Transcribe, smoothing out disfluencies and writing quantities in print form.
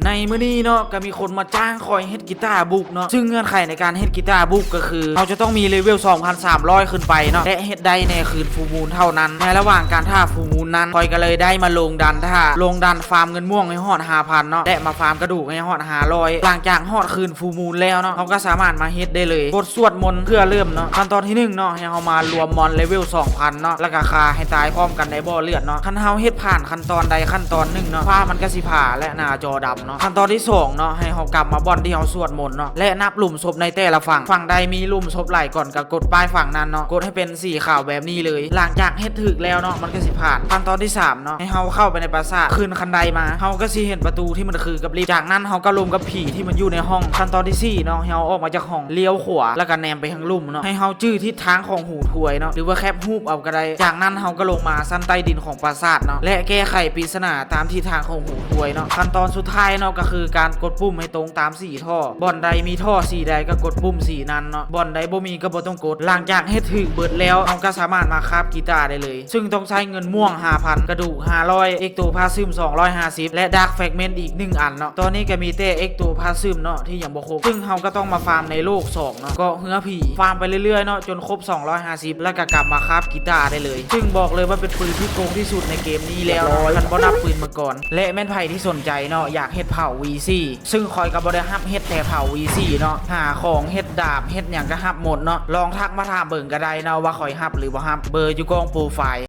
ในมื้อนี้เนาะก็มีคนมาจ้างคอยเฮ็ดกีตาร์บุกเนาะซึ่งเงื่อนไขในการเฮ็ดกีตาร์บุกก็คือเราจะต้องมีเลเวล 2,300 ขึ้นไปเนาะและเฮ็ดได้ในคืนฟูมูลเท่านั้นในระหว่างการท่าฟูมูลนั้นคอยก็เลยได้มาลงดันฟาร์มเงินม่วงให้ฮอด 5,000 เนาะและมาฟาร์มกระดูกให้ฮอด 500หลังจากฮอดคืนฟูมูลแล้วเนาะเราก็สามารถมาเฮ็ดได้เลยบทสวดมนต์เพื่อเริ่มเนาะขั้นตอนที่1เนาะให้เฮามารวมมอนเลเวล 2,000 เนาะแล้วก็ฆ่าให้ตายพร้อมกันในบ่อเลือดเนาะคันเฮาเฮ็ดผ่านขั้นตอนใดขั้นตอนหนึ่งเนาะฟ้ามันก็สิผ่าและหน้าจอดำเนาะขั้นตอนที่2เนาะให้เฮากลับมาบ่อนที่เฮาสวดมนต์เนาะและนับหลุมศพในแต่ละฝั่งใดมีหลุมศพไหลก่อนก็กดป้ายฝั่งนั้นเนาะกดให้เป็นสีขาวแบบนี้เลยหลังจากเฮ็ดถึกแล้วเนาะมันก็สิผ่านขั้นตอนที่3เนาะให้เฮาเข้าไปในปราสาทขึ้นคันไดมาเฮาก็สิเห็นประตูที่มันคือกับลิฟต์จากนั้นเฮาก็ลงกับผีที่มันอยู่ในห้องขั้นตอนที่4เนาะให้เฮาออกมาจากห้องเลี้ยวขวาแล้วก็แนมไปทางลุ่มเนาะให้เฮาจื้อทิศทางของหูถวยเนาะหรือว่าแคปฮูบเอาก็ได้จากนั้นเฮาก็ลงมาชั้นใต้ดินของปราสาทเนาะและแก้ไขปริศนาตามทิศทางของหูถวยเนาะขั้นตอนสุดท้ายเนาะก็คือการกดปุ่มให้ตรงตาม4ท่อบ่อนใดมีท่อสีใดก็กดปุ่มสีนั้นเนาะบ่อนใดบ่มีก็บ่ต้องกดหลังจากเฮ็ดถึกเบิดแล้วเฮาก็สามารถมาคราฟกีตาร์ได้เลยซึ่งต้องใช้เงินม่วง 5,000 กระดูก500เอ็กโตพาซึม250และดาร์กแฟกเมนต์อีก1อันเนาะตอนนี้ก็มีแต่เอ็กโตพาซึมเนาะที่ยังบ่ครบซึ่งเฮาก็ต้องมาฟาร์มในโลก2เนาะก็เหือผีฟาร์มไปเรื่อยๆเนาะจนครบ250แล้วก็กลับมาคราฟกีตาร์ได้เลยซึ่งบอกเลยว่าเป็นปืนที่โกงที่สุดในเกมนี้แล้วคันบ่นับปืนมาก่อนและแม่นไผที่สนใจเนาะอยากเฮ็ดเผา VC ซึ่งคอยก็บ่ได้ฮับเฮ็ดแต่เผา VC เนาะหาของเฮ็ดดาบเฮ็ดหยังก็ฮับหมดเนาะลองทักมาถามเบิ่งก็ได้เนาะว่าคอยฮับหรือบ่ฮับเบอร์อยู่กองโปรไฟล์